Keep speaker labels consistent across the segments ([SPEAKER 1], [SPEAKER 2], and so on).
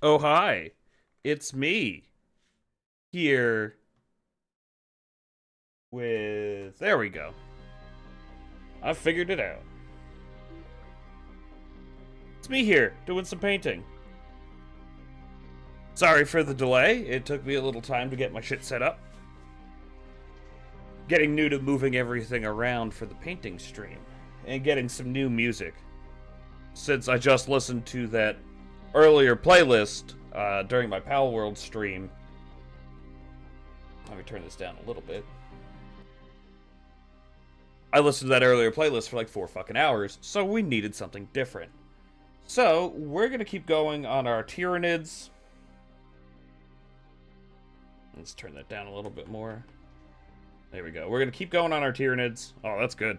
[SPEAKER 1] Oh, hi. It's me here with. There we go. I figured it out. It's me here doing some painting. Sorry for the delay. It took me a little time to get my shit set up. Getting new to moving everything around for the painting stream and getting some new music. Since I just listened to that earlier playlist during my Pal World stream. Let me turn this down a little bit. I listened to that earlier playlist for like 4 fucking hours, so we needed something different. So, we're gonna keep going on our Tyranids. Let's turn that down a little bit more. There we go. We're gonna keep going on our Tyranids. Oh, that's good.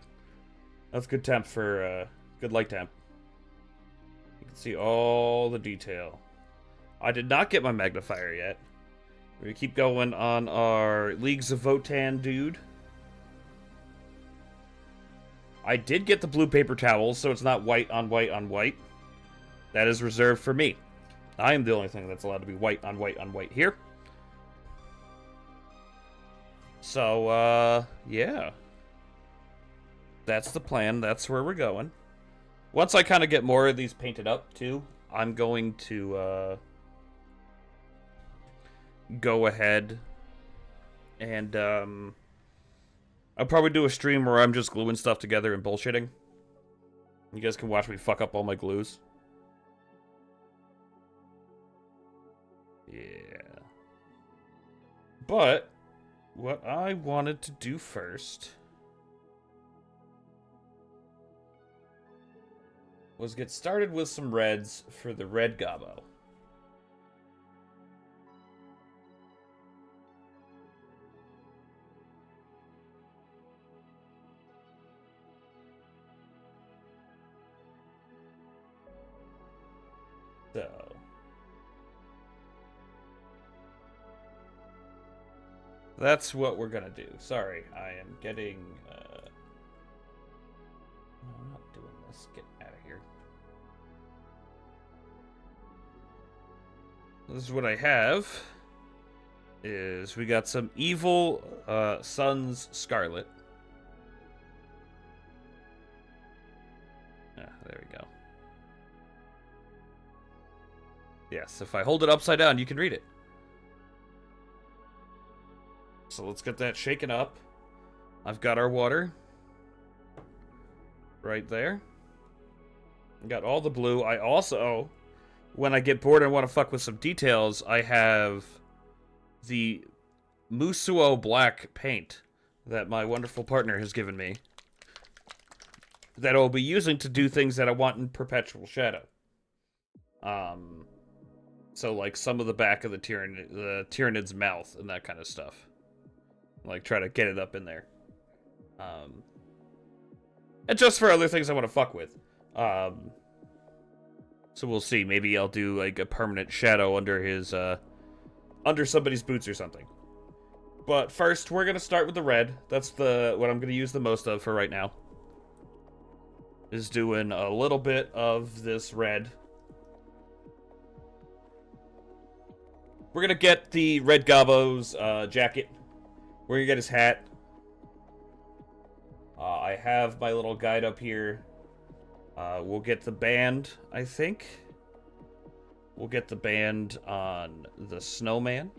[SPEAKER 1] That's good temp for, good light temp. You can see all the detail. I did not get my magnifier yet. We're gonna keep going on our Leagues of Votann dude. I did get the blue paper towels, so it's not white on white on white. That is reserved for me. I am the only thing that's allowed to be white on white on white here. So, yeah. That's the plan. That's where we're going. Once I kind of get more of these painted up, too, I'm going to, go ahead and, I'll probably do a stream where I'm just gluing stuff together and bullshitting. You guys can watch me fuck up all my glues. Yeah. But what I wanted to do first was get started with some reds for the red gobbo. So that's what we're gonna do. Sorry, I am getting no, I'm not doing this. Get out of here. This is what I have. Is we got some evil Sun's Scarlet. Yeah, there we go. Yes, if I hold it upside down, you can read it. So let's get that shaken up. I've got our water. Right there. Got all the blue. I also, when I get bored and want to fuck with some details, I have the Musuo black paint that my wonderful partner has given me that I'll be using to do things that I want in Perpetual Shadow. So like some of the back of the Tyranid's mouth and that kind of stuff. Like try to get it up in there. And just for other things I want to fuck with. So we'll see. Maybe I'll do like a permanent shadow under his under somebody's boots or something. But first, we're gonna start with the red. That's what I'm gonna use the most of for right now. Is doing a little bit of this red. We're gonna get the Red Gobbo's jacket. We're gonna get his hat. I have my little guide up here. We'll get the band, I think. We'll get the band on the snowman.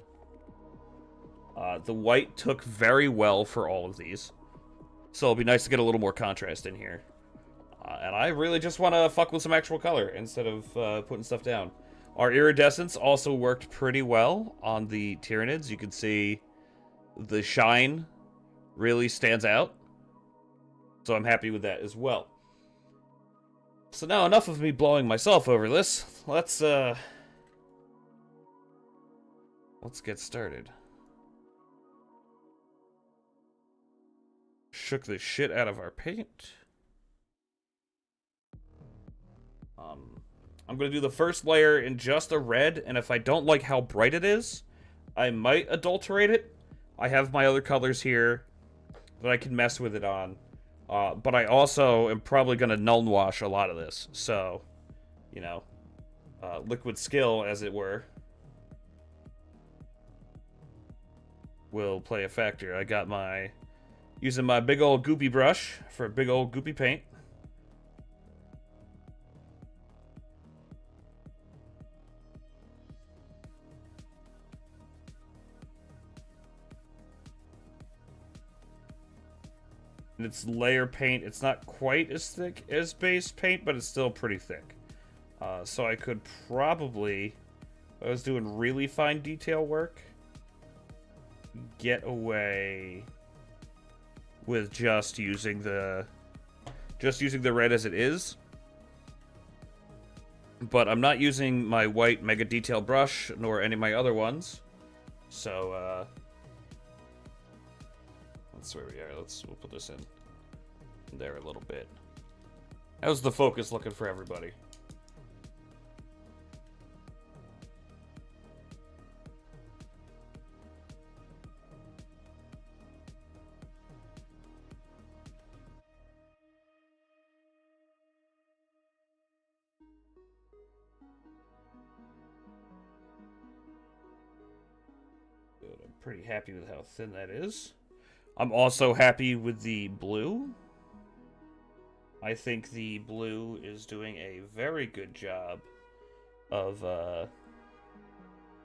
[SPEAKER 1] The white took very well for all of these. So it'll be nice to get a little more contrast in here. And I really just want to fuck with some actual color instead of putting stuff down. Our iridescence also worked pretty well on the Tyranids. You can see the shine really stands out. So I'm happy with that as well. So now enough of me blowing myself over this. Let's get started. Shook the shit out of our paint. I'm gonna do the first layer in just a red, and if I don't like how bright it is, I might adulterate it. I have my other colors here that I can mess with it on. But I also am probably gonna null wash a lot of this, so, you know, liquid skill, as it were, will play a factor. I got my using my big old goopy brush for big old goopy paint. And it's layer paint. It's not quite as thick as base paint, but it's still pretty thick. So I could probably, if I was doing really fine detail work, get away with just using the red as it is. But I'm not using my white Mega Detail brush, nor any of my other ones. So, that's where we are. We'll put this in there a little bit. How's the focus looking for everybody? Good. I'm pretty happy with how thin that is. I'm also happy with the blue. I think the blue is doing a very good job of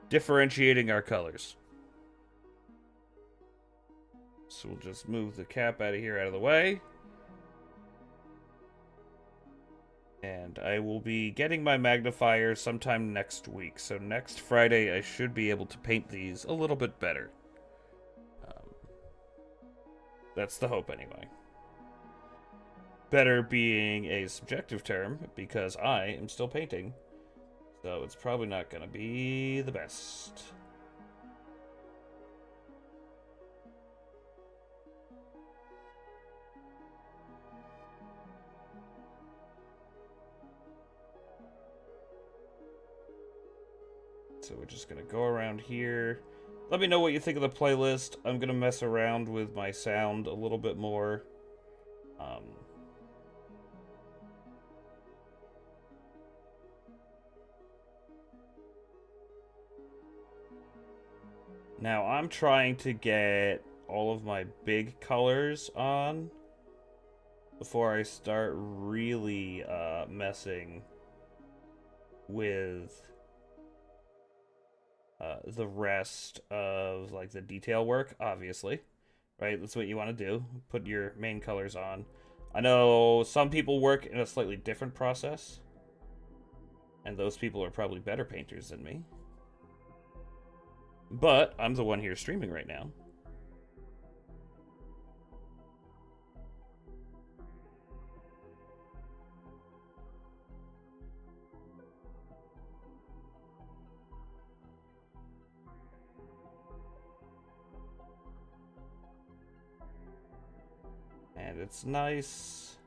[SPEAKER 1] differentiating our colors. So we'll just move the cap out of the way. And I will be getting my magnifier sometime next week. So next Friday, I should be able to paint these a little bit better. That's the hope, anyway. Better being a subjective term, because I am still painting. So it's probably not going to be the best. So we're just going to go around here. Let me know what you think of the playlist. I'm going to mess around with my sound a little bit more. Now I'm trying to get all of my big colors on before I start really messing with the rest of like the detail work, obviously, right? That's what you want to do. Put your main colors on. I know some people work in a slightly different process, and those people are probably better painters than me. But I'm the one here streaming right now. And it's nice.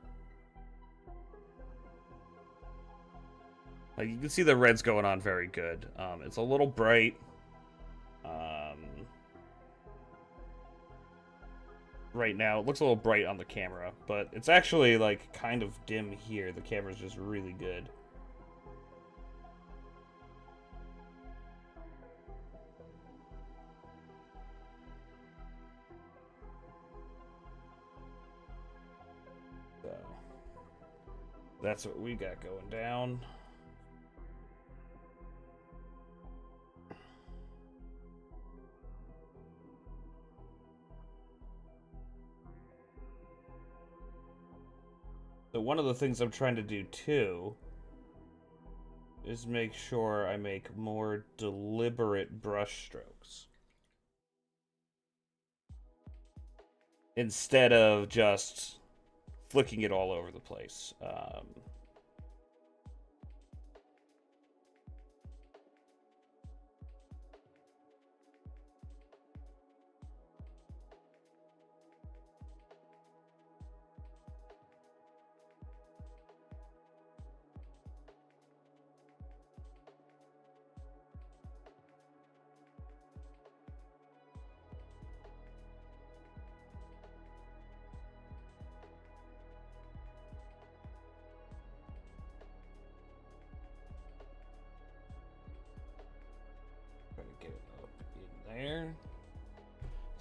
[SPEAKER 1] Like, you can see the red's going on very good. It's a little bright. Right now, it looks a little bright on the camera, but it's actually, like, kind of dim here. The camera's just really good. So, that's what we got going down. So one of the things I'm trying to do too is make sure I make more deliberate brush strokes instead of just flicking it all over the place.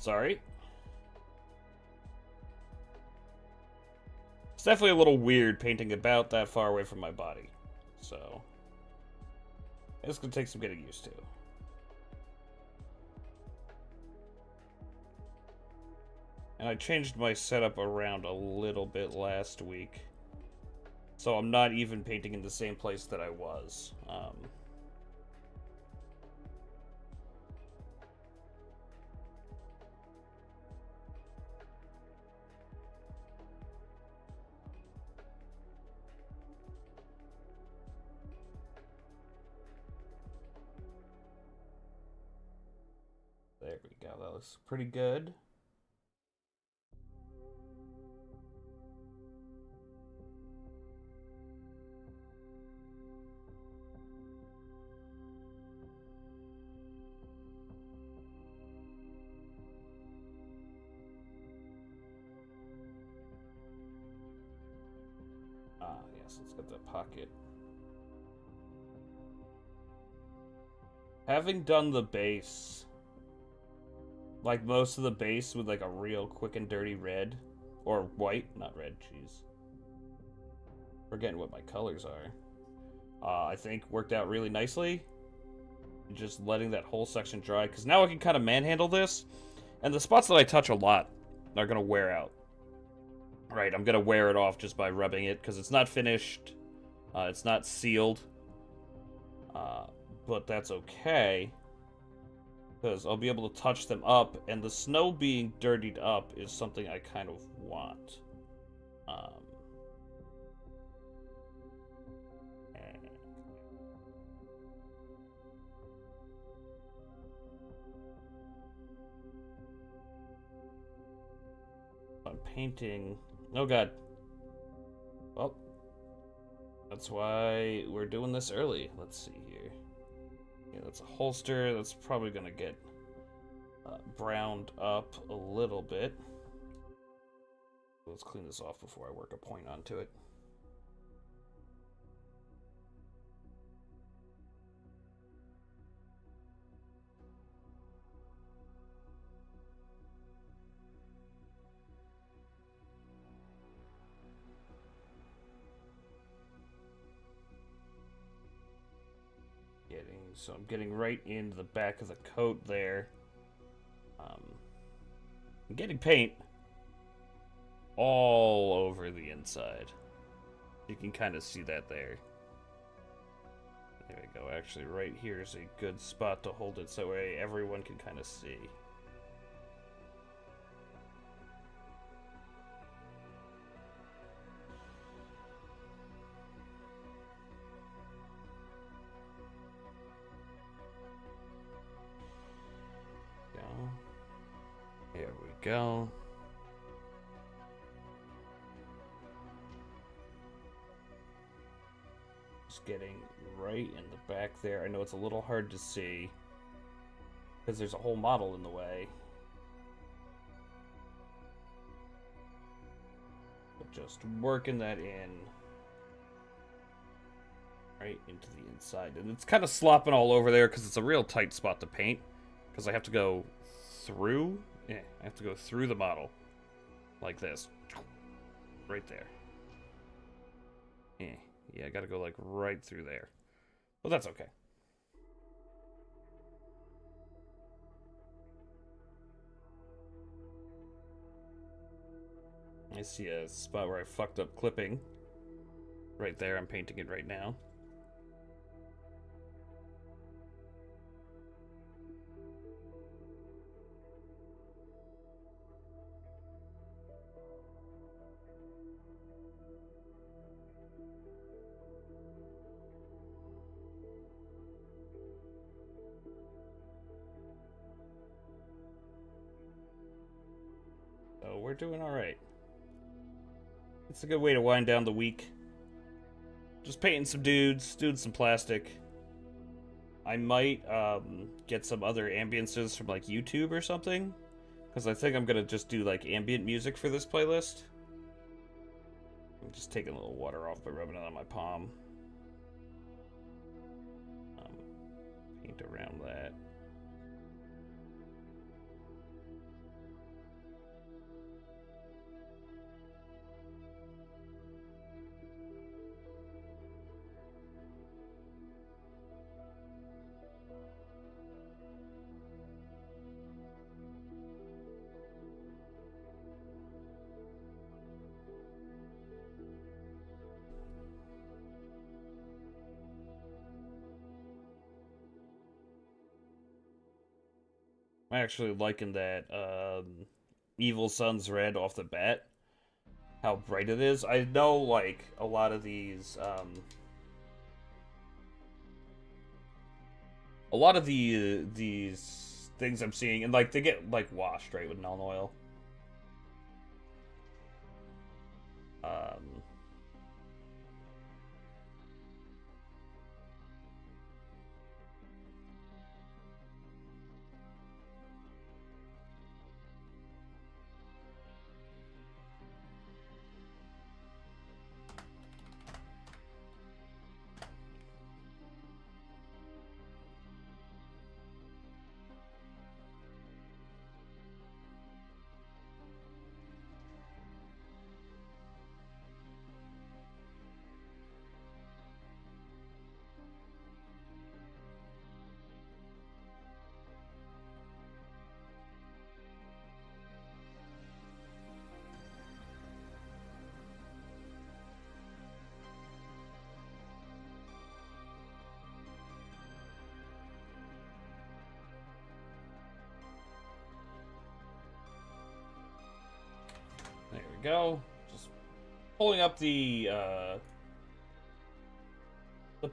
[SPEAKER 1] Sorry. It's definitely a little weird painting about that far away from my body. So, it's going to take some getting used to. And I changed my setup around a little bit last week. So I'm not even painting in the same place that I was. There we go. That looks pretty good. Yes, let's get the pocket. Having done the base, like most of the base with like a real quick and dirty red, or white, not red, jeez. Forgetting what my colors are. I think worked out really nicely. Just letting that whole section dry, because now I can kind of manhandle this, and the spots that I touch a lot are gonna wear out. Right, I'm gonna wear it off just by rubbing it, because it's not finished, it's not sealed, but that's okay, because I'll be able to touch them up, and the snow being dirtied up is something I kind of want. I'm painting... Oh god. Well, that's why we're doing this early. Let's see here. Yeah, that's a holster. That's probably gonna get browned up a little bit. Let's clean this off before I work a point onto it. So I'm getting right into the back of the coat there. I'm getting paint all over the inside. You can kind of see that there. There we go. Actually, right here is a good spot to hold it so way everyone can kind of see. Here we go. Just getting right in the back there. I know it's a little hard to see because there's a whole model in the way. But just working that in right into the inside. And it's kind of slopping all over there because it's a real tight spot to paint. Because I have to go through. Yeah, I have to go through the model. Like this. Right there. Yeah, I gotta go like right through there. But that's okay. I see a spot where I fucked up clipping. Right there, I'm painting it right now. So we're doing alright. It's a good way to wind down the week. Just painting some dudes, doing some plastic. I might get some other ambiences from like YouTube or something. Because I think I'm going to just do like ambient music for this playlist. I'm just taking a little water off by rubbing it on my palm. Paint around that. I'm actually liking that Evil Sun's Red off the bat. How bright it is. I know, like, a lot of these things I'm seeing, and like they get like washed right with Null Oil. Um, there we go. Just pulling up the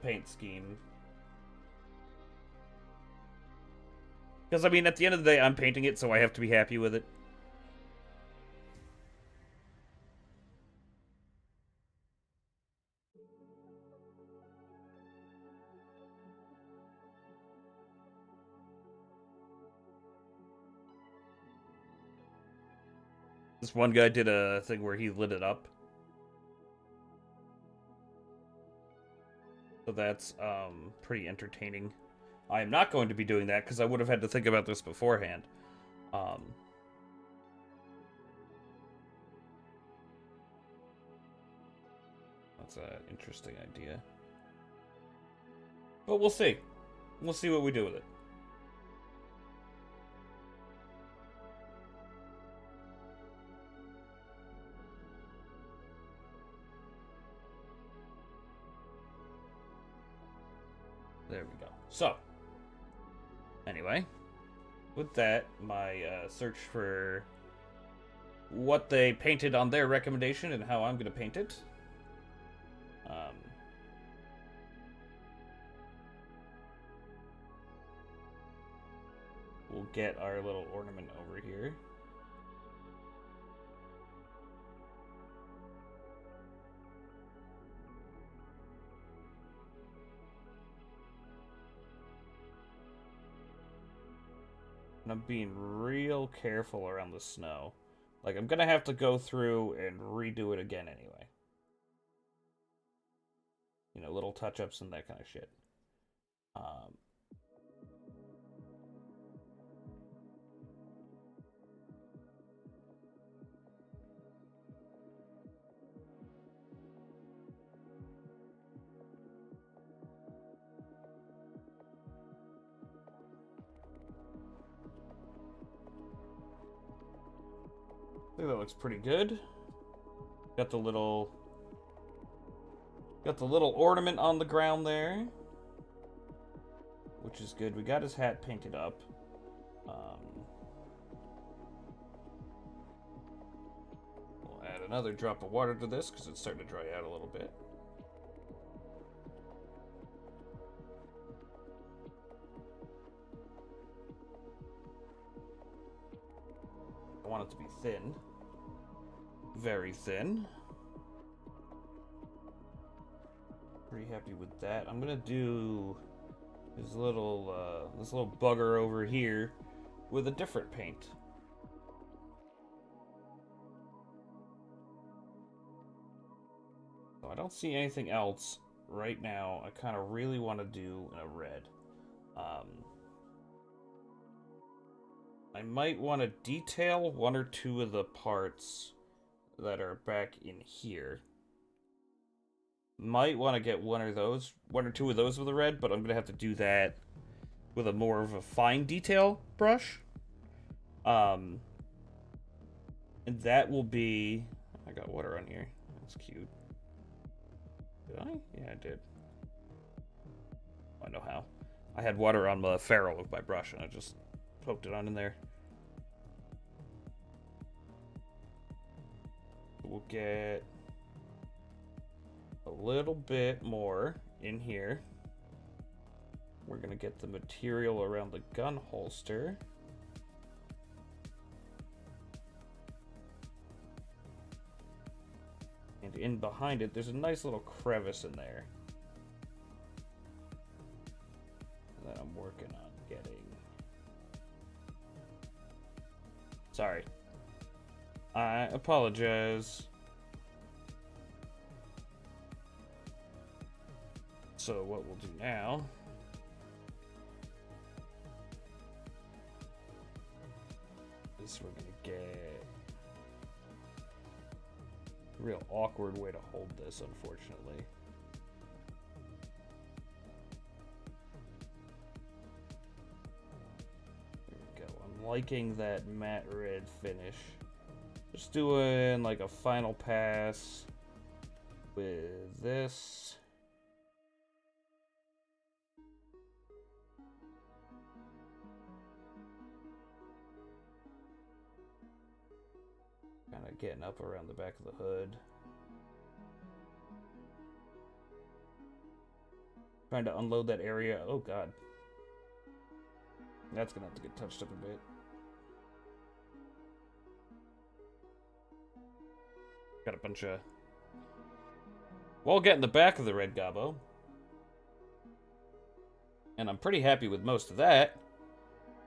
[SPEAKER 1] paint scheme. Because, I mean, at the end of the day, I'm painting it, so I have to be happy with it. This one guy did a thing where he lit it up. So that's pretty entertaining. I am not going to be doing that because I would have had to think about this beforehand. That's an interesting idea. But we'll see. We'll see what we do with it. There we go. So, anyway, with that, my search for what they painted on their recommendation and how I'm going to paint it. We'll get our little ornament over here. And I'm being real careful around the snow. Like, I'm gonna have to go through and redo it again anyway. You know, little touch-ups and that kind of shit. I think that looks pretty good. Got the little ornament on the ground there, which is good. We got his hat painted up. We'll add another drop of water to this because it's starting to dry out a little bit. I want it to be thin. Very thin. Pretty happy with that. I'm gonna do his little this little bugger over here with a different paint. So I don't see anything else right now. I kind of really want to do a red. I might want to detail one or two of the parts that are back in here. Might want to get one or two of those with a red, but I'm gonna have to do that with a more of a fine detail brush. And that will be. I got water on here. That's cute. Did I? Yeah, I did. I know how. I had water on the ferrule of my brush, and I just poked it on in there. We'll get a little bit more in here. We're gonna get the material around the gun holster. And in behind it, there's a nice little crevice in there that I'm working on getting. Sorry. I apologize. So what we'll do now is we're gonna get a real awkward way to hold this, unfortunately. There we go. I'm liking that matte red finish. Just doing like a final pass with this. Kind of getting up around the back of the hood. Trying to unload that area. Oh god. That's gonna have to get touched up a bit. Got a bunch of... We'll get in the back of the red gobbo. And I'm pretty happy with most of that.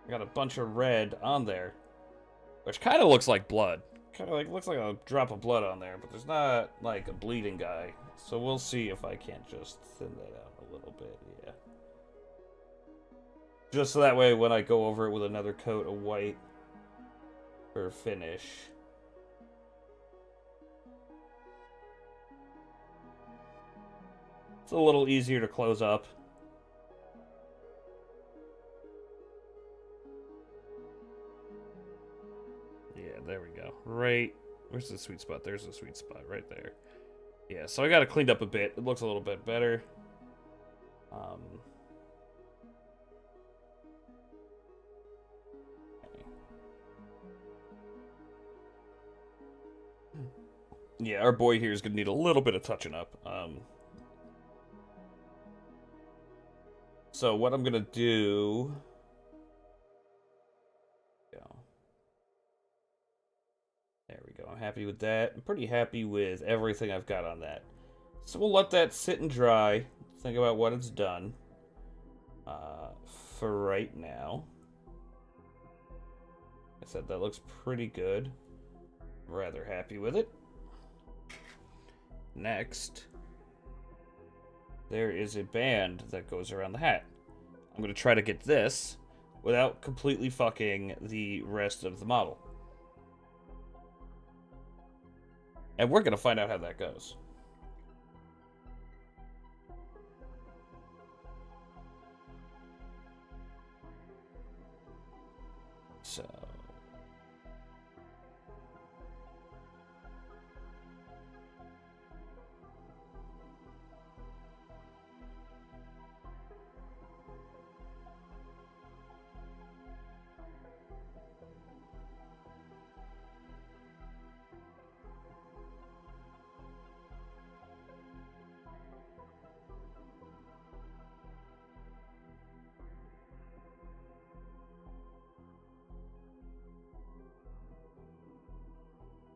[SPEAKER 1] I got a bunch of red on there. Which kind of looks like blood. Kind of like looks like a drop of blood on there. But there's not like a bleeding guy. So we'll see if I can't just thin that out a little bit. Yeah. Just so that way when I go over it with another coat of white for finish... It's a little easier to close up. Yeah, there we go. Right. Where's the sweet spot? There's the sweet spot right there. Yeah, so I got it cleaned up a bit. It looks a little bit better. Yeah, our boy here is going to need a little bit of touching up. So what I'm gonna do... There we go. I'm happy with that. I'm pretty happy with everything I've got on that. So we'll let that sit and dry. Think about what it's done. For right now. I said that looks pretty good. Rather happy with it. Next... there is a band that goes around the hat. I'm going to try to get this without completely fucking the rest of the model. And we're going to find out how that goes. So...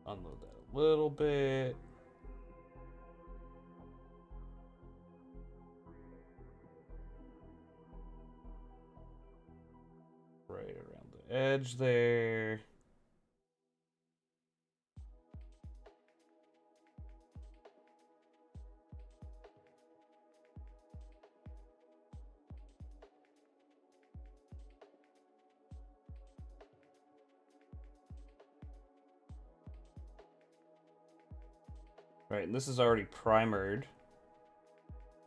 [SPEAKER 1] unload that a little bit. Right around the edge there. Right, and this is already primered,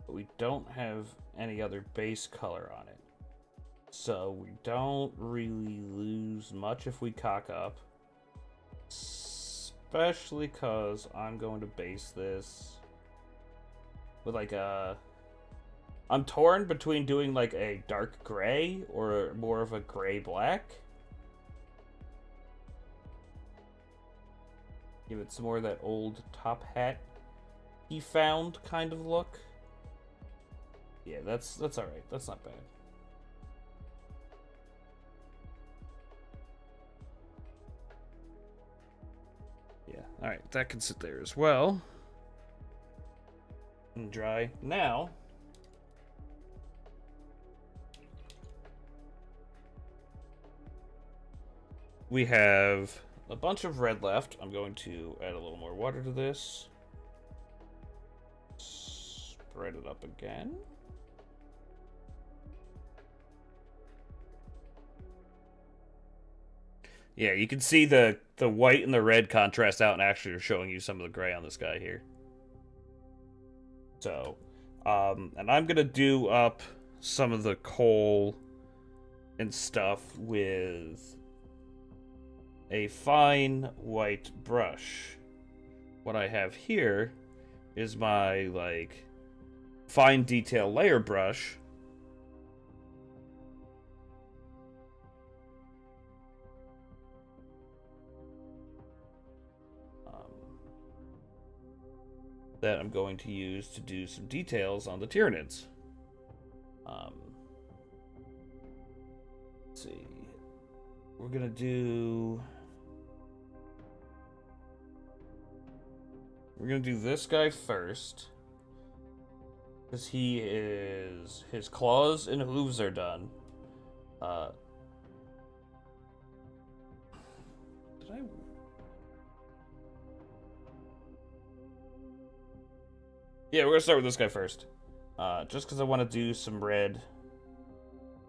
[SPEAKER 1] but we don't have any other base color on it. So we don't really lose much if we cock up. Especially because I'm going to base this with like a... I'm torn between doing like a dark gray or more of a gray-black. Give it some more of that old top hat he found kind of look. Yeah, that's alright. That's not bad. Yeah, alright, that can sit there as well. And dry. Now, we have a bunch of red left. I'm going to add a little more water to this. Spread it up again. Yeah, you can see the white and the red contrast out and actually are showing you some of the gray on this guy here. So, and I'm going to do up some of the coal and stuff with a fine white brush. What I have here is my, like, fine detail layer brush. That I'm going to use to do some details on the Tyranids. Let's see. We're gonna do this guy first, because his claws and hooves are done. Did I? Yeah, we're gonna start with this guy first. Just because I want to do some red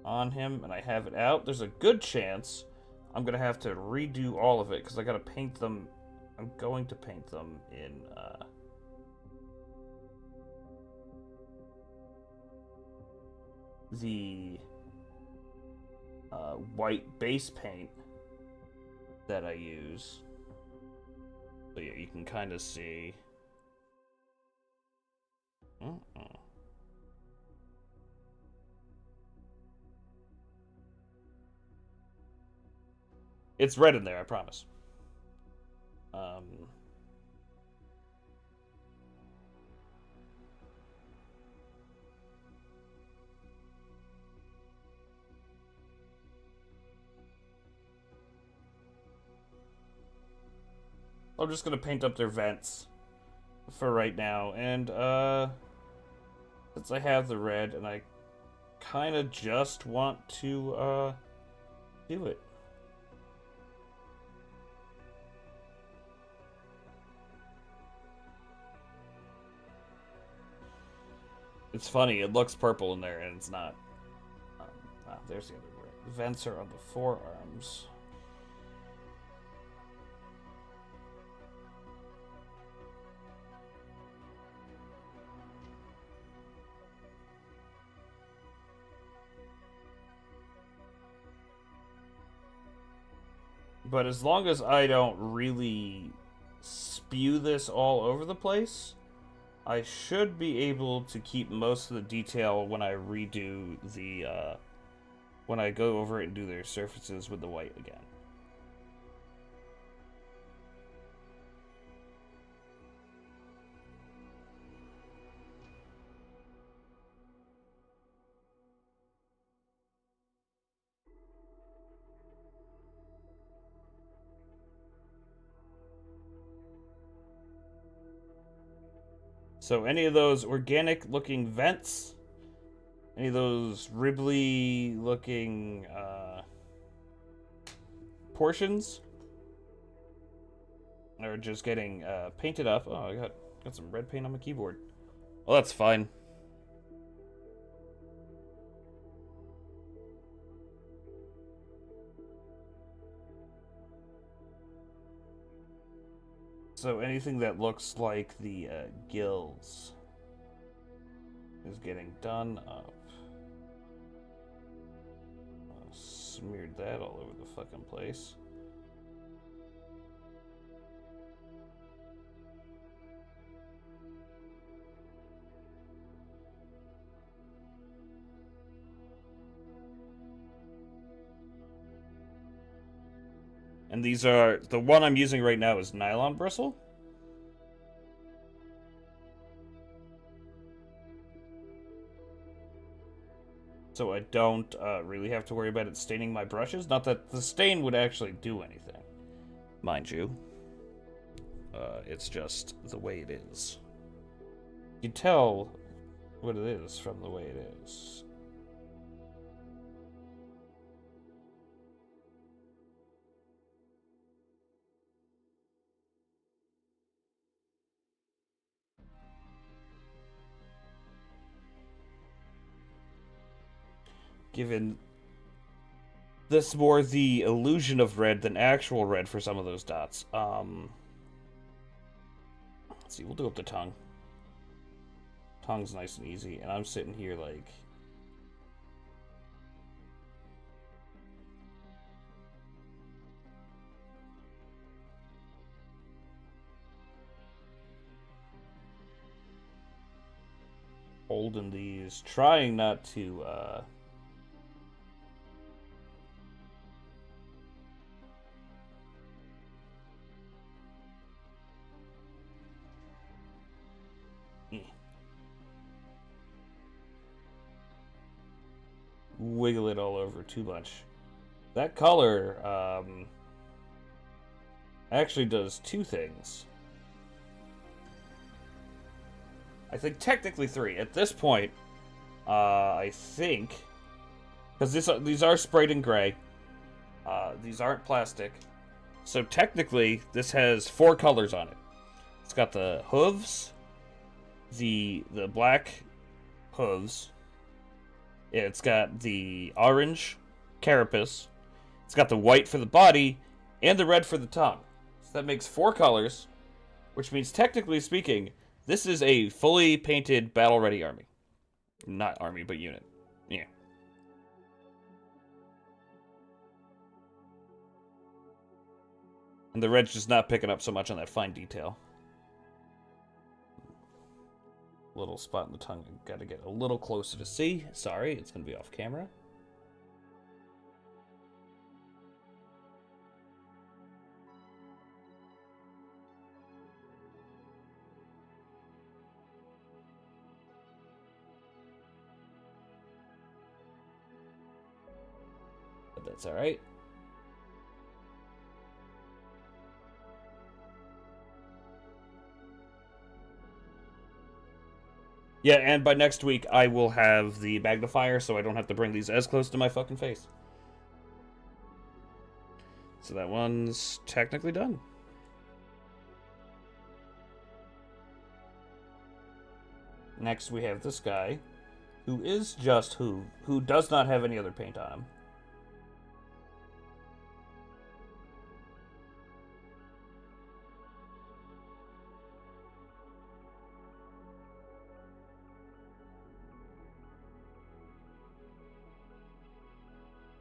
[SPEAKER 1] on him, and I have it out. There's a good chance I'm gonna have to redo all of it because I gotta paint them. I'm going to paint them in the white base paint that I use. So yeah, you can kind of see. It's red in there, I promise. I'm just gonna paint up their vents for right now, and since I have the red and I kind of just want to do it. It's funny, it looks purple in there and it's not. There's the other red. The vents are on the forearms. But as long as I don't really spew this all over the place, I should be able to keep most of the detail when I redo the, when I go over it and do their surfaces with the white again. So any of those organic looking vents, any of those ribbly looking portions are just getting painted up. Oh, I got some red paint on my keyboard. Well, that's fine. So anything that looks like the gills is getting done up. Smeared that all over the fucking place. And these are, the one I'm using right now is nylon bristle. So I don't really have to worry about it staining my brushes. Not that the stain would actually do anything, mind you. It's just the way it is. You can tell what it is from the way it is. Given this more the illusion of red than actual red for some of those dots. Let's see, we'll do up the tongue. Tongue's nice and easy, and I'm sitting here like... holding these, trying not to, wiggle it all over too much. That color actually does two things. I think technically three. At this point, I think, because these are sprayed in gray. These aren't plastic. So technically, this has 4 colors on it. It's got the hooves, the black hooves. It's got the orange carapace. It's got the white for the body and the red for the tongue. So that makes 4 colors, which means technically speaking, this is a fully painted battle-ready army. Not army, but unit. Yeah. And the red's just not picking up so much on that fine detail. Little spot in the tongue. Got to get a little closer to see. Sorry, it's going to be off camera. But that's all right. Yeah, and by next week, I will have the magnifier, so I don't have to bring these as close to my fucking face. So that one's technically done. Next, we have this guy, who is just who does not have any other paint on him.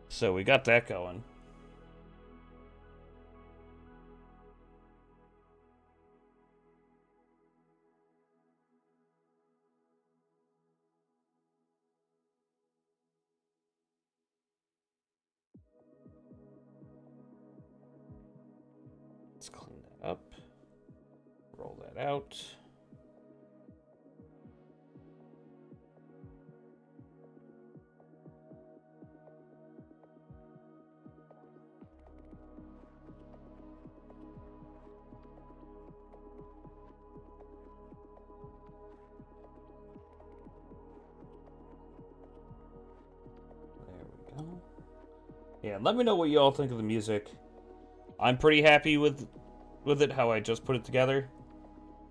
[SPEAKER 1] So we got that going. Let's clean that up. Roll that out. Yeah, let me know what you all think of the music. I'm pretty happy with it, how I just put it together.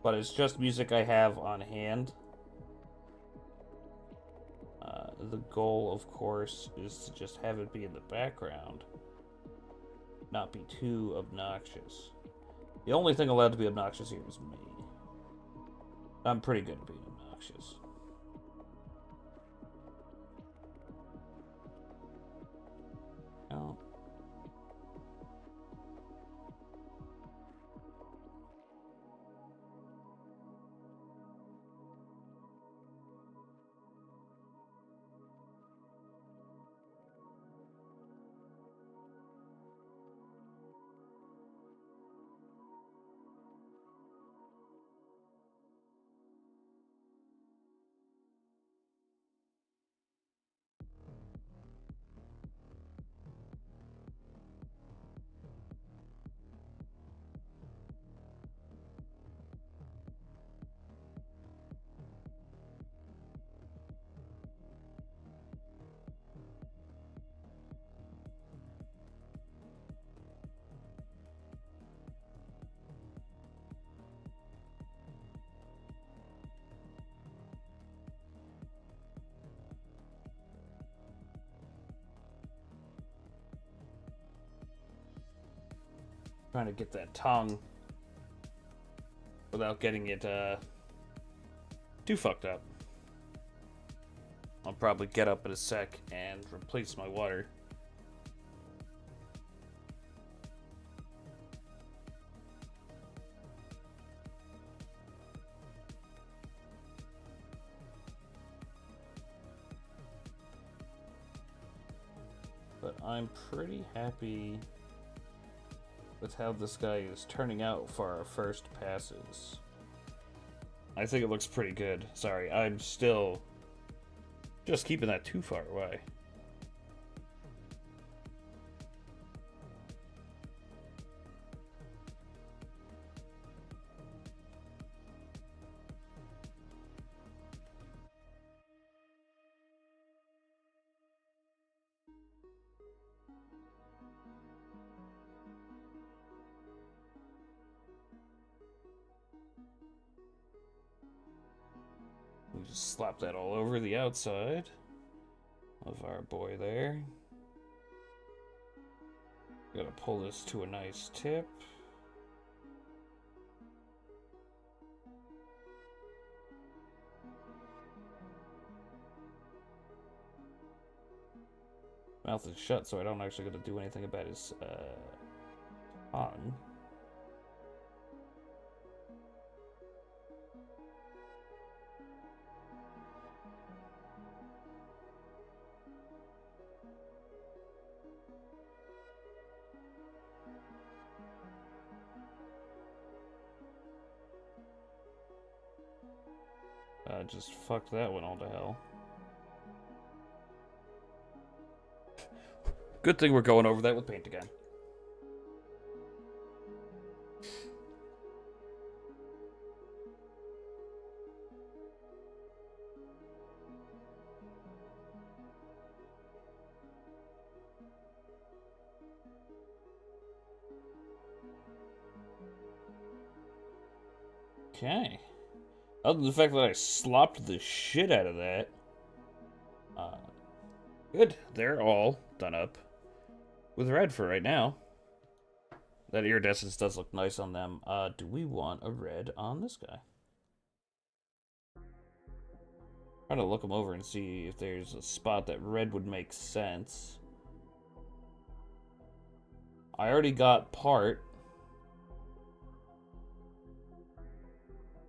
[SPEAKER 1] But it's just music I have on hand. The goal, of course, is to just have it be in the background. Not be too obnoxious. The only thing allowed to be obnoxious here is me. I'm pretty good at being obnoxious. Oh. Trying to get that tongue without getting it too fucked up. I'll probably get up in a sec and replace my water. But I'm pretty happy with how this guy is turning out for our first passes. I think it looks pretty good. Sorry, I'm still just keeping that too far away. We just slap that all over the outside of our boy there. Gotta pull this to a nice tip. Mouth is shut, so I don't actually gotta do anything about his tongue. Just fucked that one all to hell. Good thing we're going over that with paint again. Okay. Other than the fact that I slopped the shit out of that. Good. They're all done up with red for right now. That iridescence does look nice on them. Do we want a red on this guy? Trying to look them over and see if there's a spot that red would make sense. I already got part.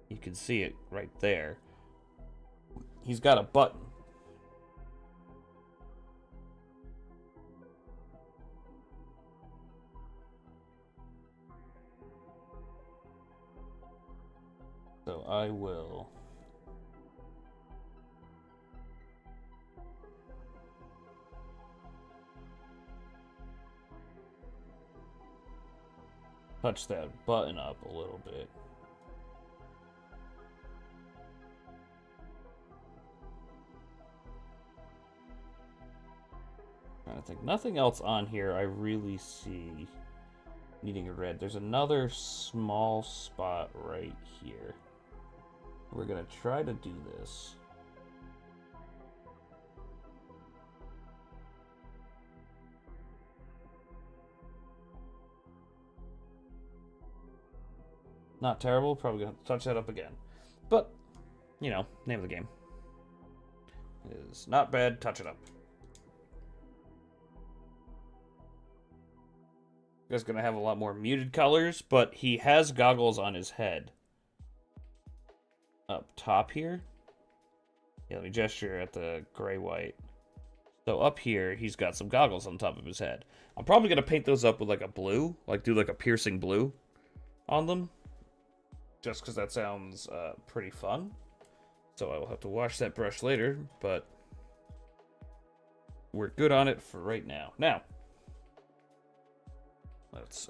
[SPEAKER 1] You can see it right there. He's got a button. So I will touch that button up a little bit. I think nothing else on here I really see needing a red. There's another small spot right here. We're gonna try to do this. Not terrible, probably gonna touch that up again. But, you know, name of the game. It is not bad, touch it up. This guy's gonna have a lot more muted colors, but he has goggles on his head. Up top here. Yeah, let me gesture at the gray-white. So up here, he's got some goggles on top of his head. I'm probably gonna paint those up with like a blue, like do like a piercing blue on them. Just because that sounds pretty fun. So I will have to wash that brush later, but we're good on it for right now. Now, let's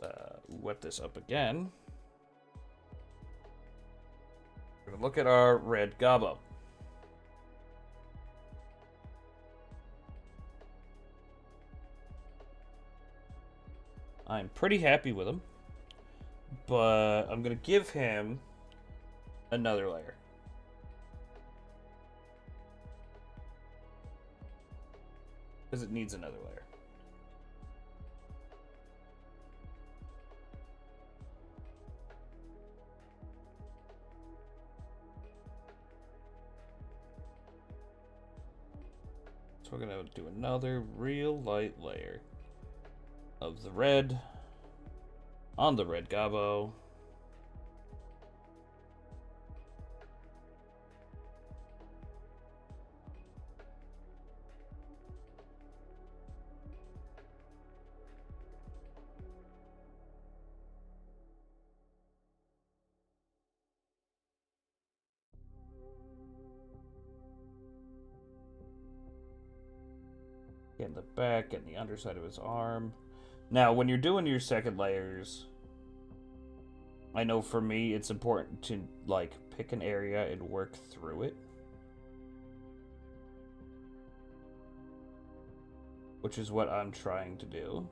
[SPEAKER 1] wet this up again. We're gonna look at our red gobbo. I'm pretty happy with him, but I'm gonna give him another layer. Because it needs another layer. So we're gonna do another real light layer of the red on the red Gabo. Get the back and the underside of his arm. Now, when you're doing your second layers, I know for me it's important to like pick an area and work through it, which is what I'm trying to do.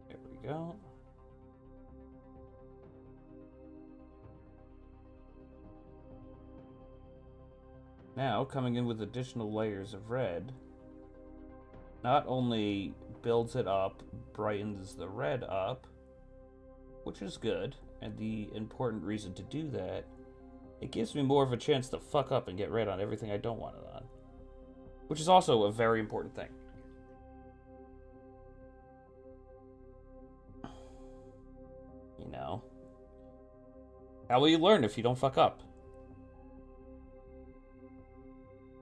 [SPEAKER 1] There we go. Now, coming in with additional layers of red, not only builds it up, brightens the red up, which is good, and the important reason to do that, it gives me more of a chance to fuck up and get red on everything I don't want it on. Which is also a very important thing. You know? How will you learn if you don't fuck up?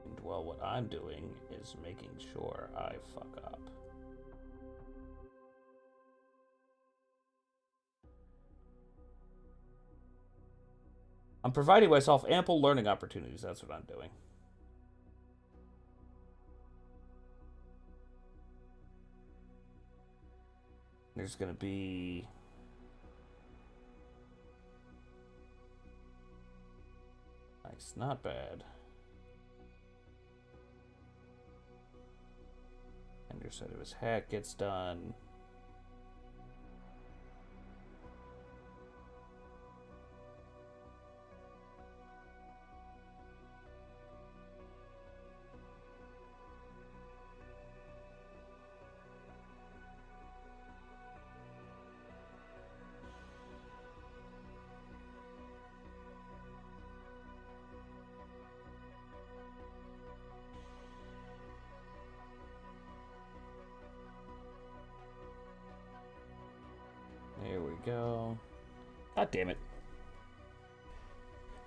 [SPEAKER 1] And well, what I'm doing is making sure I fuck up. I'm providing myself ample learning opportunities, that's what I'm doing. There's gonna be... Nice, not bad. Underside of his hat gets done. There we go. God damn it.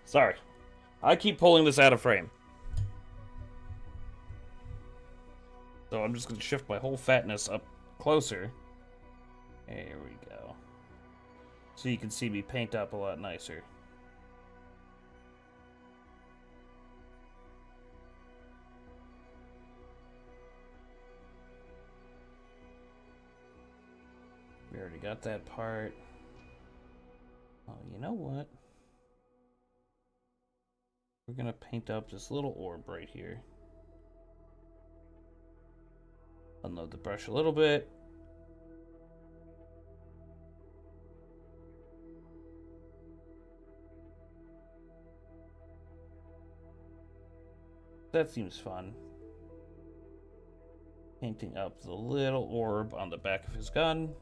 [SPEAKER 1] Sorry. I keep pulling this out of frame. So I'm just going to shift my whole fatness up closer. There we go. So you can see me paint up a lot nicer. We already got that part. Oh, you know what? We're gonna paint up this little orb right here. Unload the brush a little bit. That seems fun. Painting up the little orb on the back of his gun.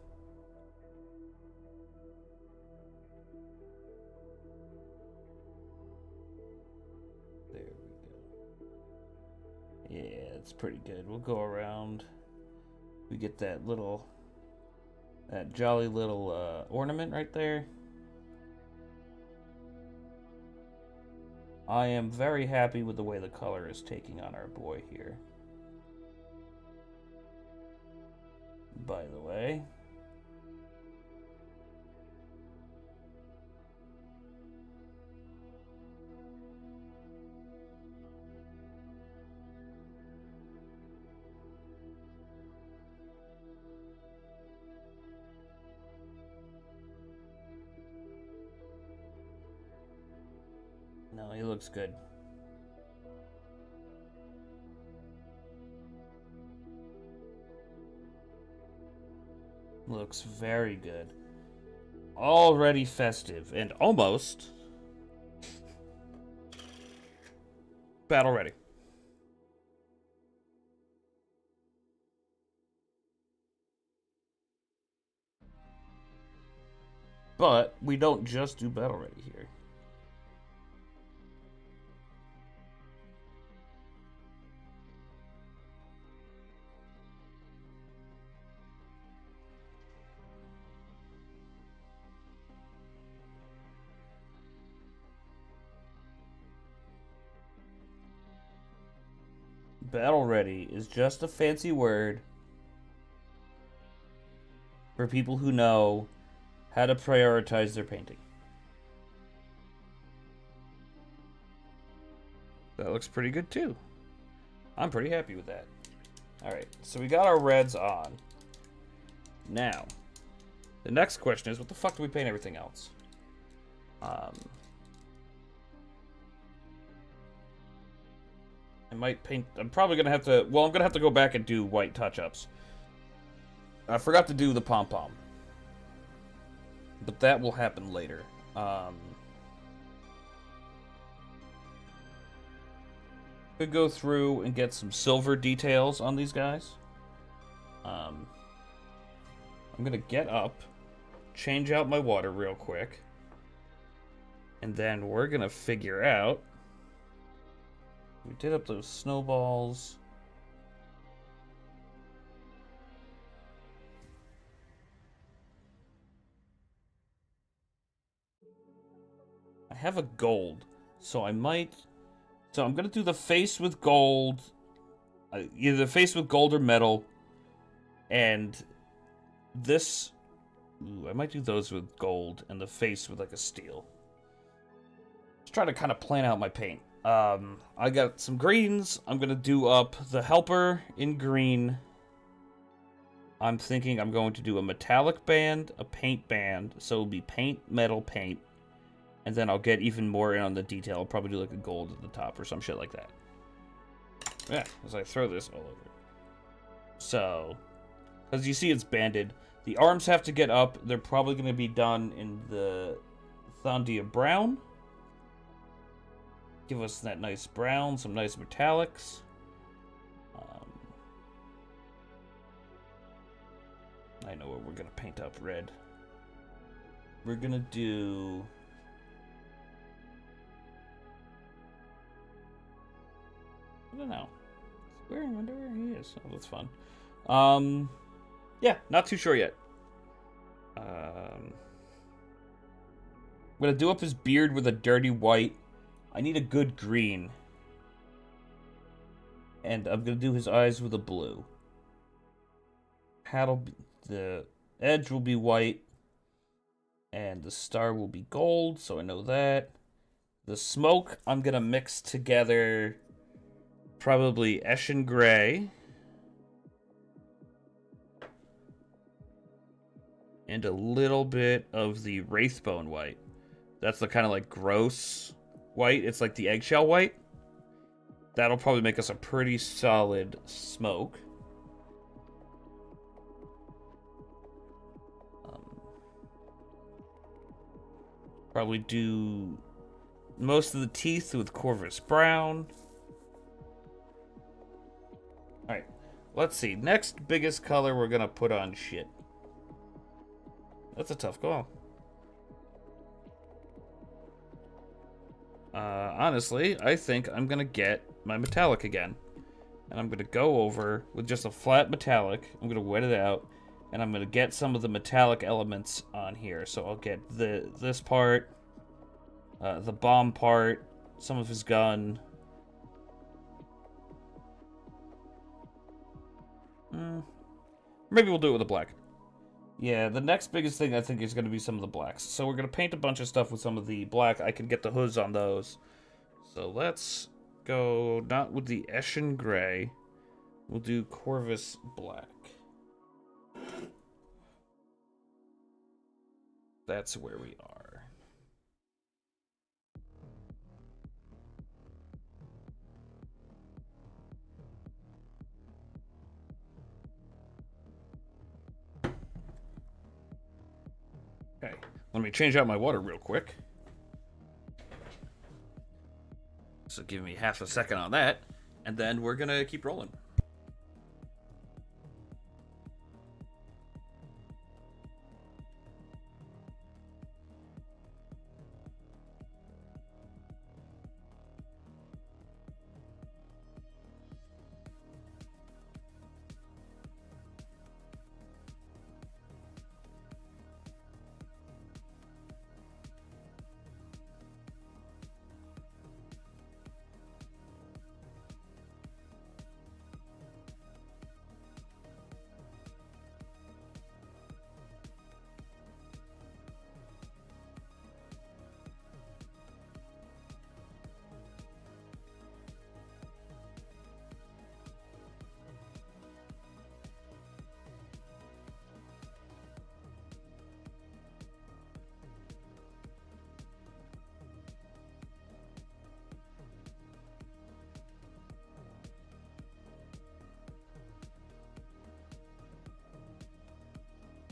[SPEAKER 1] Yeah, it's pretty good. We'll go around. We get that little, that jolly little ornament right there. I am very happy with the way the color is taking on our boy here. By the way. No, he looks good. Looks very good. already festive and almost battle ready. But we don't just do battle ready here. Battle ready is just a fancy word for people who know how to prioritize their painting. That looks pretty good too. I'm pretty happy with that. Alright, so we got our reds on. Now, the next question is, what the fuck do we paint everything else? I might paint... I'm probably going to have to... Well, I'm going to have to go back and do white touch-ups. I forgot to do the pom-pom. But that will happen later. Could go through and get some silver details on these guys. I'm going to get up, change out my water real quick. And then we're going to figure out... We did up those snowballs. I have a gold, so I might... So I'm going to do the face with gold. Either the face with gold or metal. And this... Ooh, I might do those with gold and the face with like a steel. Just trying to kind of plan out my paint. I got some greens. I'm going to do up the helper in green. I'm thinking I'm going to do a metallic band, a paint band. So it'll be paint, metal, paint. And then I'll get even more in on the detail. I'll probably do like a gold at the top or some shit like that. Yeah, as I throw this all over. So, as you see, it's banded. The arms have to get up. They're probably going to be done in the Thondia brown. Give us that nice brown, some nice metallics. I know what we're going to paint up red. We're going to do... I don't know. He's wearing underwear? He is. Oh, that's fun. Yeah, not too sure yet. I'm going to do up his beard with a dirty white. I need a good green. And I'm going to do his eyes with a blue. The edge will be white. And the star will be gold, so I know that. The smoke, I'm going to mix together probably Eshin Gray. And a little bit of the Wraithbone white. That's the kind of like gross white. It's like the eggshell white. That'll probably make us a pretty solid smoke. Probably do most of the teeth with Corvus Brown. Alright, let's see. Next biggest color we're gonna put on shit. That's a tough call. Honestly, I think I'm gonna get my metallic again. And I'm gonna go over with just a flat metallic. I'm gonna wet it out. And I'm gonna get some of the metallic elements on here. So I'll get this part, the bomb part, some of his gun. Maybe we'll do it with the black. Yeah, the next biggest thing I think is going to be some of the blacks. So we're going to paint a bunch of stuff with some of the black. I can get the hoods on those. So let's go not with the Eshin Gray. We'll do Corvus Black. That's where we are. Okay, Let me change out my water real quick. So give me half a second on that, and then we're gonna keep rolling.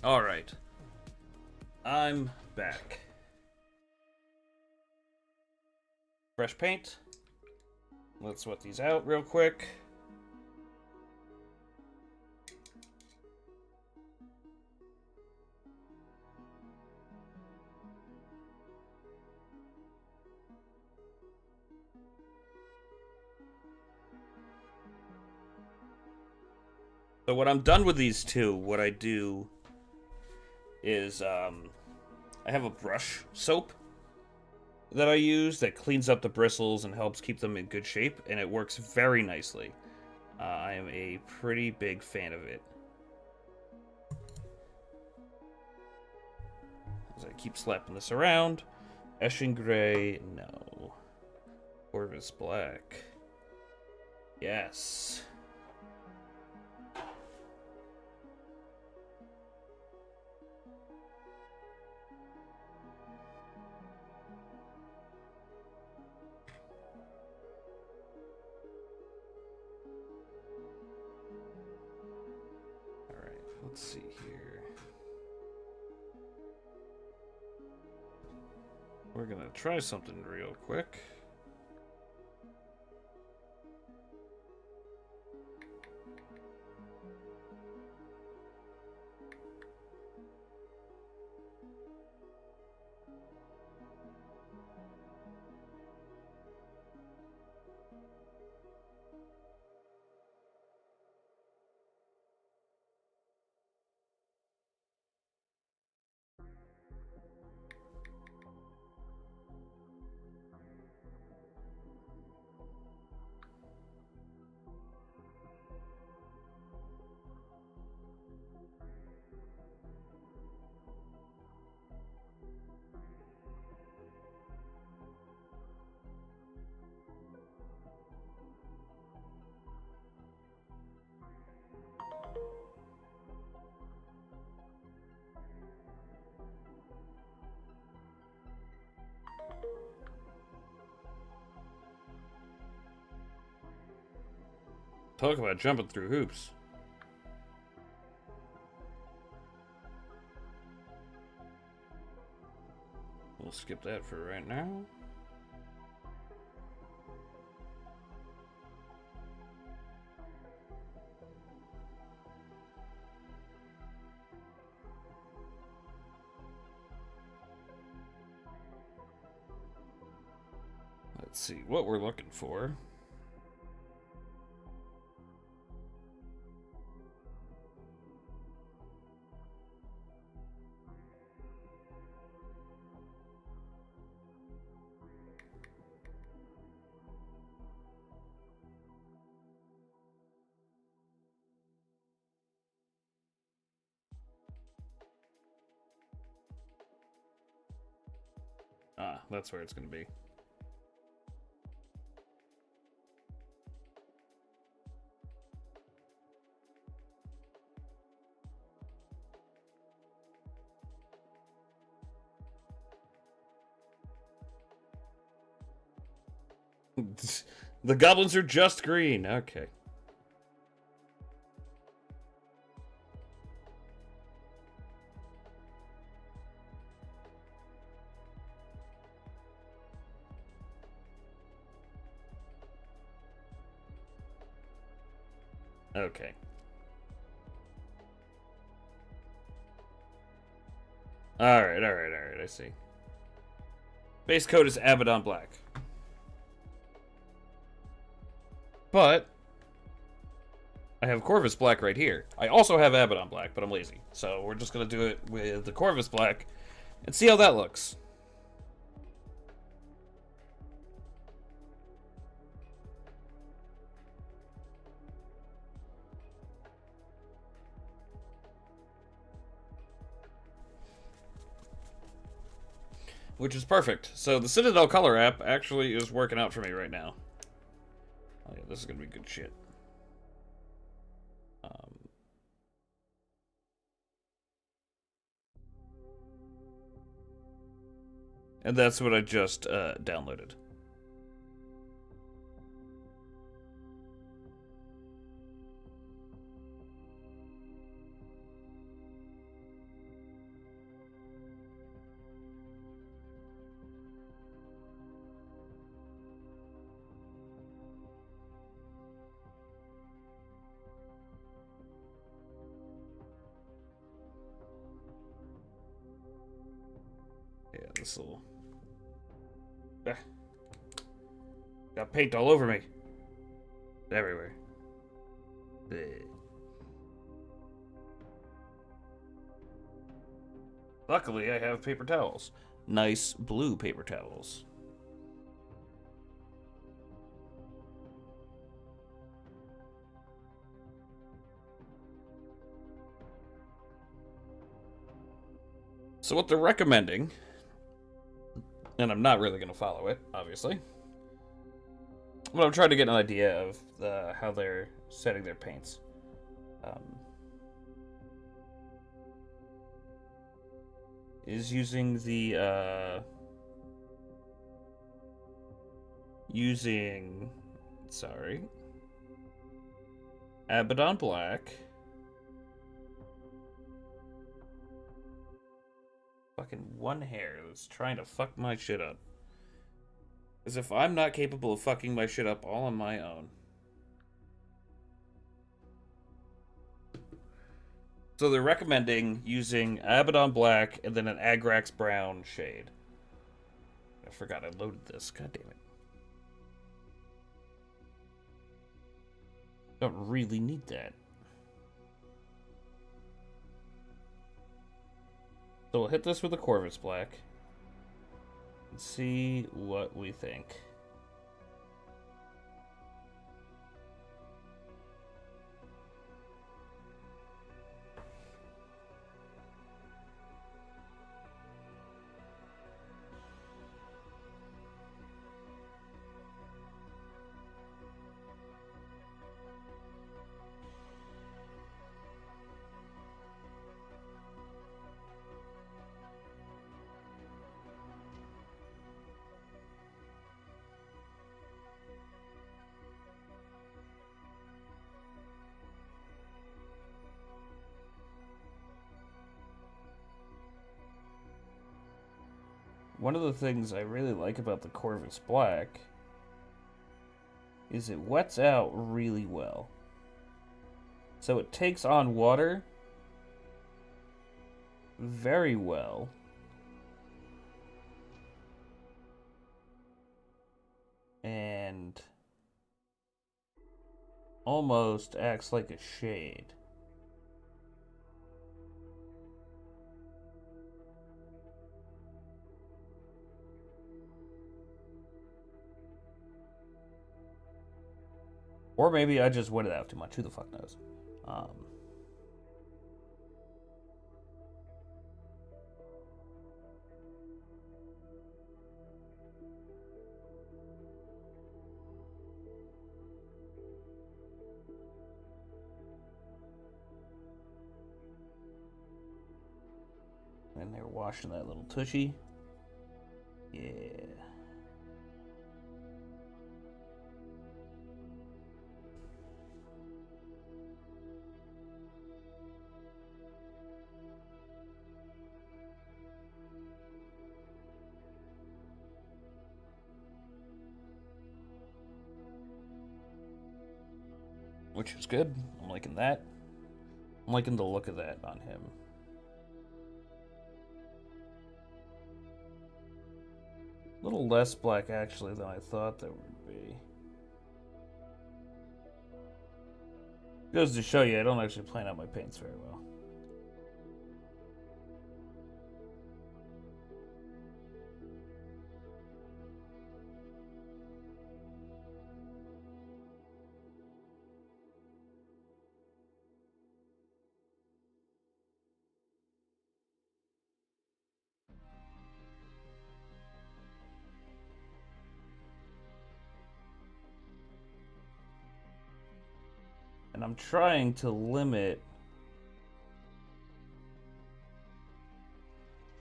[SPEAKER 1] All right. I'm back. Fresh paint. Let's sweat these out real quick. So when I'm done with these two, what I do is I have a brush soap that I use that cleans up the bristles and helps keep them in good shape, and it works very nicely. I am a pretty big fan of it. As I keep slapping this around. Eshin Gray, no. Corvus Black. Yes. Alright, let's see here. We're gonna try something real quick. Talk about jumping through hoops. We'll skip that for right now. Let's see what we're looking for. Ah, that's where it's going to be. The goblins are just green. Okay. Okay. Alright, alright, alright, I see. Base coat is Abaddon Black. But I have Corvus Black right here. I also have Abaddon Black, but I'm lazy. So we're just going to do it with the Corvus Black and see how that looks. Which is perfect. So the Citadel Color app actually is working out for me right now. Oh yeah, this is going to be good shit. And that's what I just downloaded. Yeah, this little... Got paint all over me. Everywhere. Blech. Luckily, I have paper towels. Nice blue paper towels. So what they're recommending, and I'm not really going to follow it, obviously, but I'm trying to get an idea of how they're setting their paints. Is using the Abaddon Black. Fucking one hair that's trying to fuck my shit up. As if I'm not capable of fucking my shit up all on my own. So they're recommending using Abaddon Black and then an Agrax Brown shade. I forgot I loaded this. God damn it. Don't really need that. So we'll hit this with a Corvus Black. And see what we think. One of the things I really like about the Corvus Black is it wets out really well. So it takes on water very well. And almost acts like a shade. Or maybe I just wet it out too much. Who the fuck knows? And they're washing that little tushy. Yeah. which is good. I'm liking that. I'm liking the look of that on him. A little less black, actually, than I thought there would be. Goes to show you, I don't actually plan out my paints very well. And I'm trying to limit.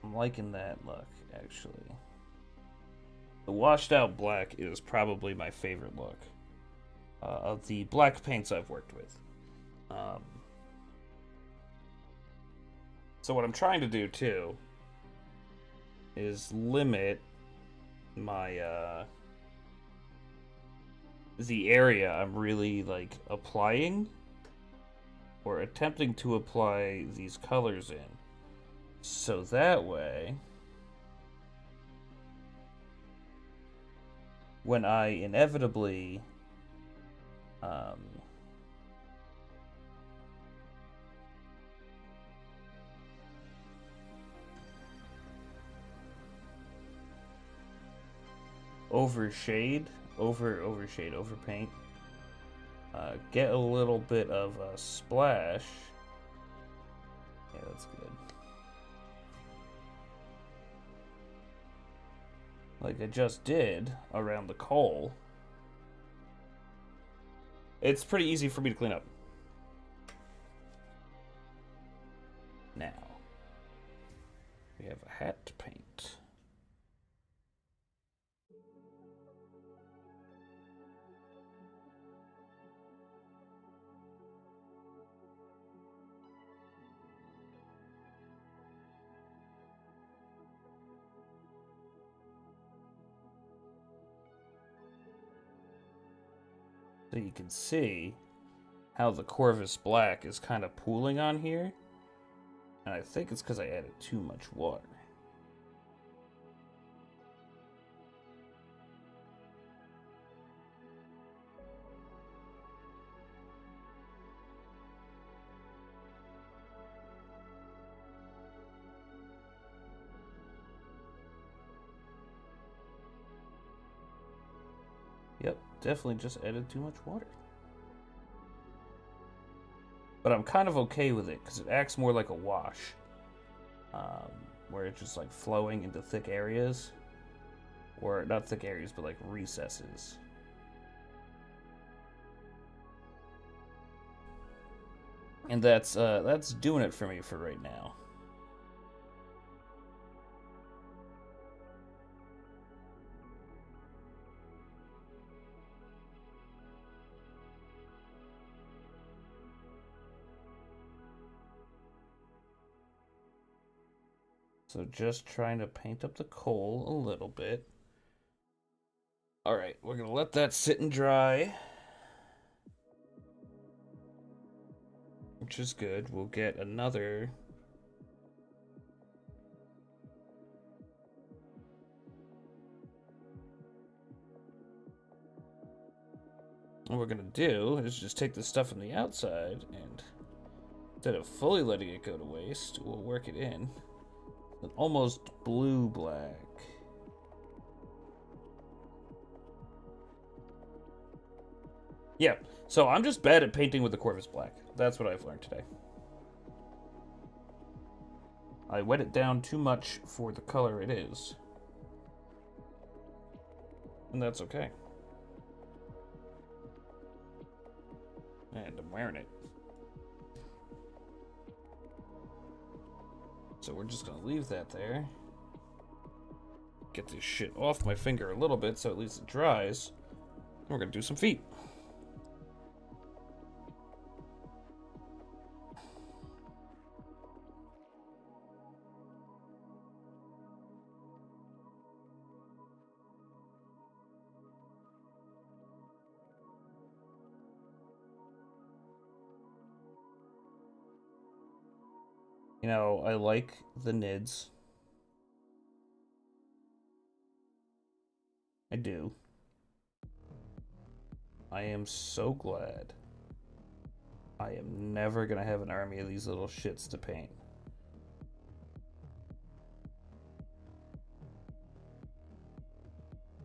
[SPEAKER 1] I'm liking that look, actually. The washed out black is probably my favorite look of the black paints I've worked with. So what I'm trying to do too is limit my the area I'm really like applying or attempting to apply these colors in. So that way, when I inevitably overshade, overpaint, get a little bit of a splash. Yeah, that's good. Like I just did around the coal. It's pretty easy for me to clean up. Now, we have a hat to paint. So you can see how the Corvus Black is kind of pooling on here. And I think it's because I added too much water. Yep, definitely just added too much water. But I'm kind of okay with it because it acts more like a wash. Where it's just like flowing into thick areas. Or not thick areas, but like recesses. And that's doing it for me for right now. So just trying to paint up the coal a little bit. Alright, we're going to let that sit and dry. Which is good. We'll get another... What we're going to do is just take the stuff on the outside and instead of fully letting it go to waste, we'll work it in. An almost blue-black. Yeah, so I'm just bad at painting with the Corvus Black. That's what I've learned today. I wet it down too much for the color it is. And that's okay. And I'm wearing it. So we're just gonna leave that there. Get this shit off my finger a little bit so at least it dries. And we're gonna do some feet. You know, I like the NIDS. I do. I am so glad I am never gonna have an army of these little shits to paint.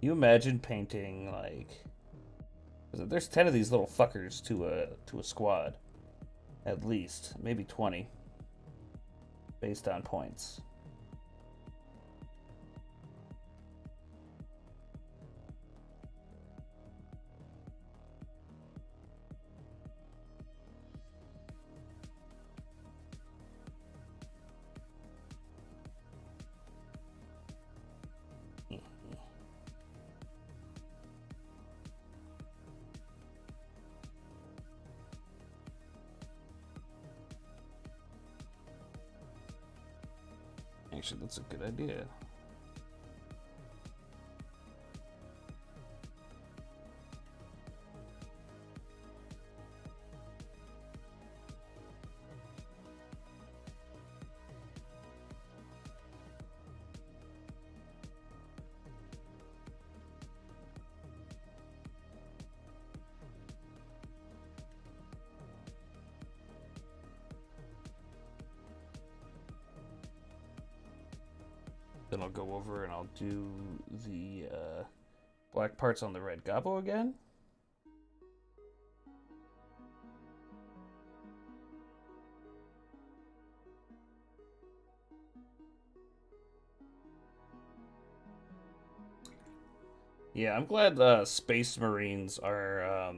[SPEAKER 1] You imagine painting like there's 10 of these little fuckers to a squad, at least, maybe 20, based on points. Actually, that's a good idea. Then I'll go over and I'll do the black parts on the red gobbo again. Yeah, I'm glad Space Marines are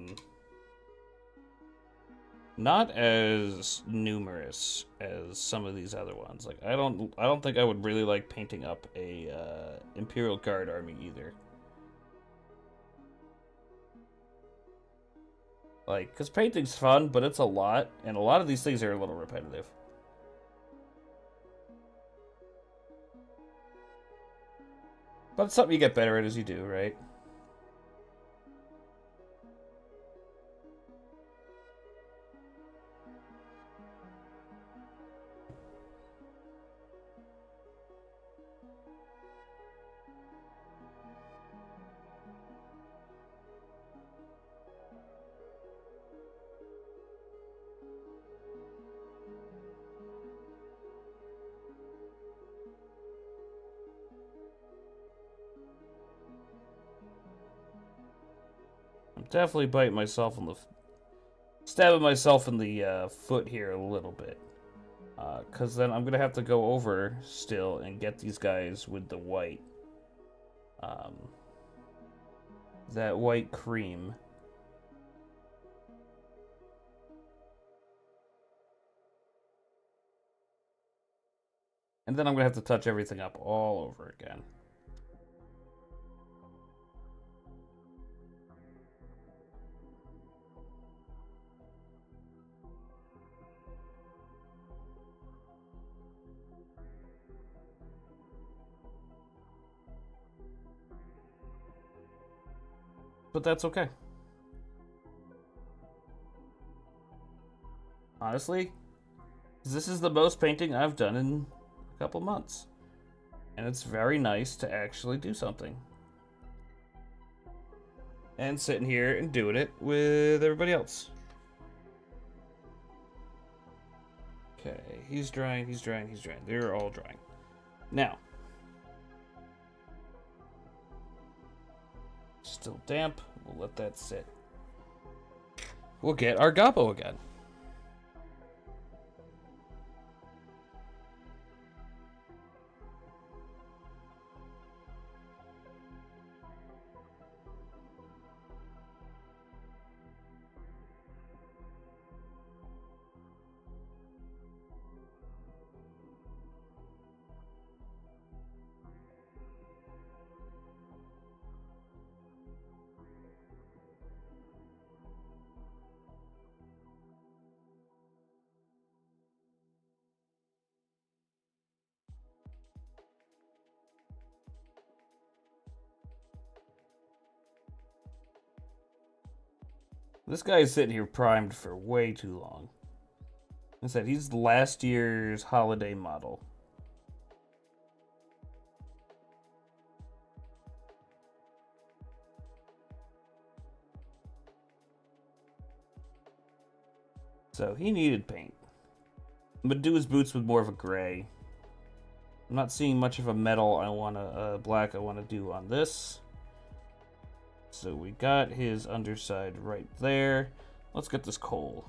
[SPEAKER 1] not as numerous as some of these other ones. Like I don't think I would really like painting up a Imperial Guard army either. Like, because painting's fun, but it's a lot, and a lot of these things are a little repetitive. But it's something you get better at as you do, right? I'm definitely biting myself on the... stabbing myself in the foot here a little bit. Because then I'm going to have to go over still and get these guys with the white. That white cream. And then I'm going to have to touch everything up all over again. But that's okay. Honestly, this is the most painting I've done in a couple months. And it's very nice to actually do something. And sitting here and doing it with everybody else. Okay, he's drying, he's drying, he's drying. They're all drying. Now. Still damp. We'll let that sit. We'll get our gobbo again. This guy is sitting here primed for way too long. I said he's last year's holiday model. So he needed paint. I'm gonna do his boots with more of a gray. I'm not seeing much of a metal I want to black I want to do on this. So we got his underside right there. Let's get this coal.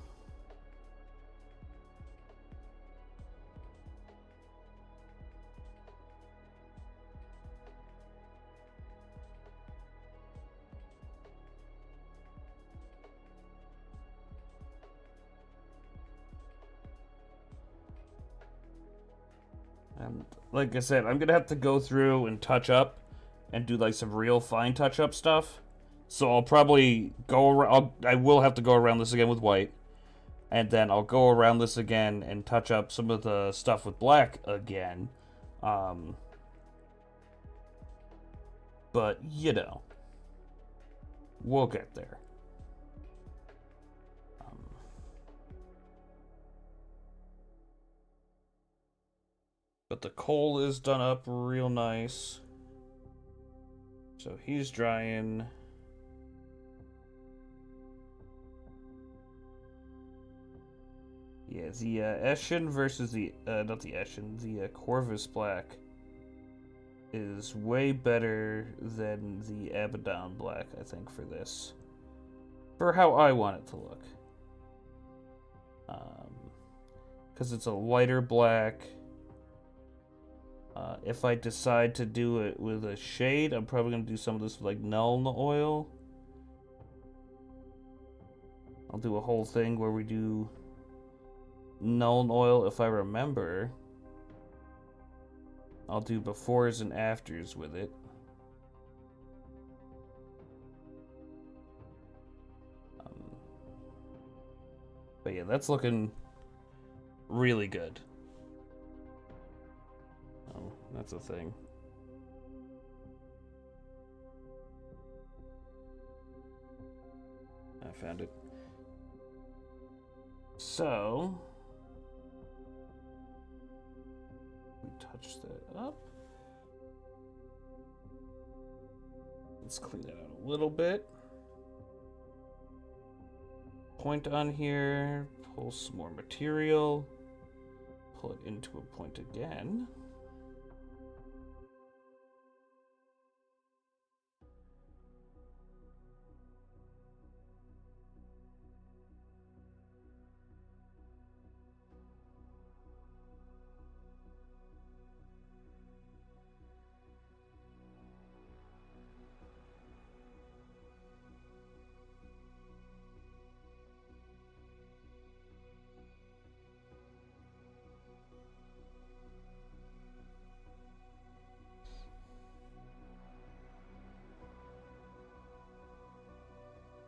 [SPEAKER 1] And like I said, I'm gonna have to go through and touch up and do like some real fine touch up stuff. So I'll probably go around. I will have to go around this again with white, and then I'll go around this again and touch up some of the stuff with black again. But you know, we'll get there. But the coal is done up real nice. So he's drying. Yeah, the Eshin versus the, not the Eshin, the Corvus Black is way better than the Abaddon Black, I think, for this. For how I want it to look. Because it's a lighter black. If I decide to do it with a shade, I'm probably going to do some of this with like Nuln Oil. I'll do a whole thing where we do Nuln Oil if I remember. I'll do befores and afters with it. But yeah, that's looking really good. Oh, that's a thing. I found it. So we touch that up. Let's clean that out a little bit. Point on here, pull some more material, pull it into a point again.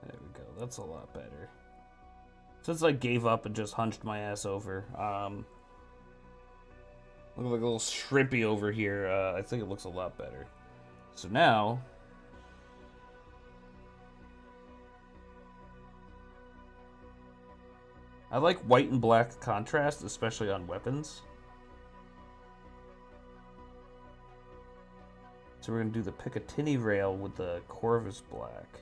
[SPEAKER 1] There we go. That's a lot better. Since I gave up and just hunched my ass over, look like a little shrimpy over here. I think it looks a lot better. So now, I like white and black contrast, especially on weapons. So we're gonna do the Picatinny rail with the Corvus black.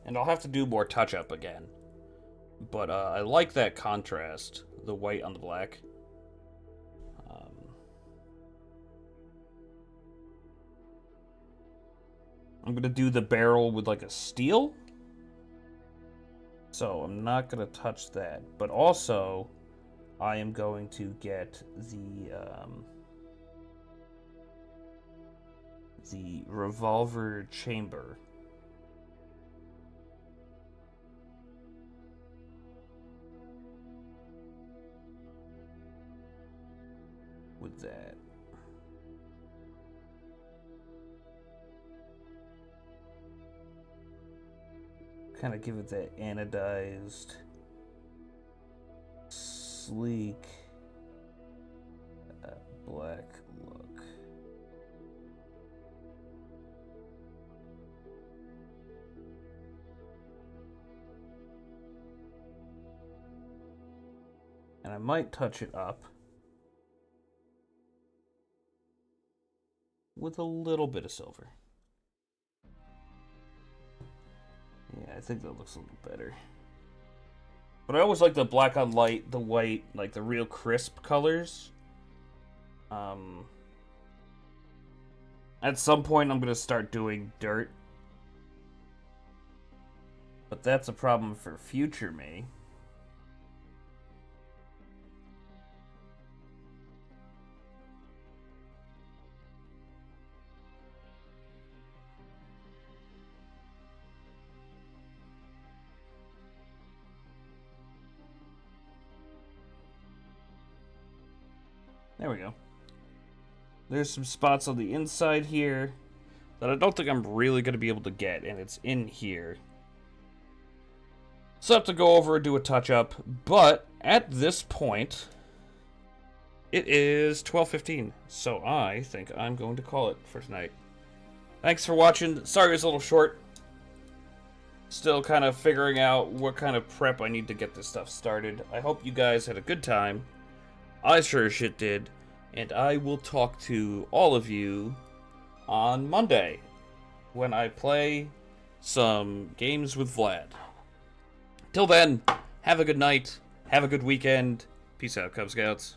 [SPEAKER 1] And I'll have to do more touch-up again. But I like that contrast, the white on the black. I'm going to do the barrel with like a steel. So I'm not going to touch that. But also, I am going to get the revolver chamber. With that. Kind of give it that anodized, sleek, black look. And I might touch it up with a little bit of silver. Yeah, I think that looks a little better. But I always like the black on light, the white, like the real crisp colors. At some point I'm going to start doing dirt. But that's a problem for future me. There we go. There's some spots on the inside here that I don't think I'm really going to be able to get, and it's in here. So I have to go over and do a touch-up, but at this point, it is 12:15, so I think I'm going to call it for tonight. Thanks for watching. Sorry it's a little short. Still kind of figuring out what kind of prep I need to get this stuff started. I hope you guys had a good time. I sure as shit did. And I will talk to all of you on Monday when I play some games with Vlad. Till then, have a good night. Have a good weekend. Peace out, Cub Scouts.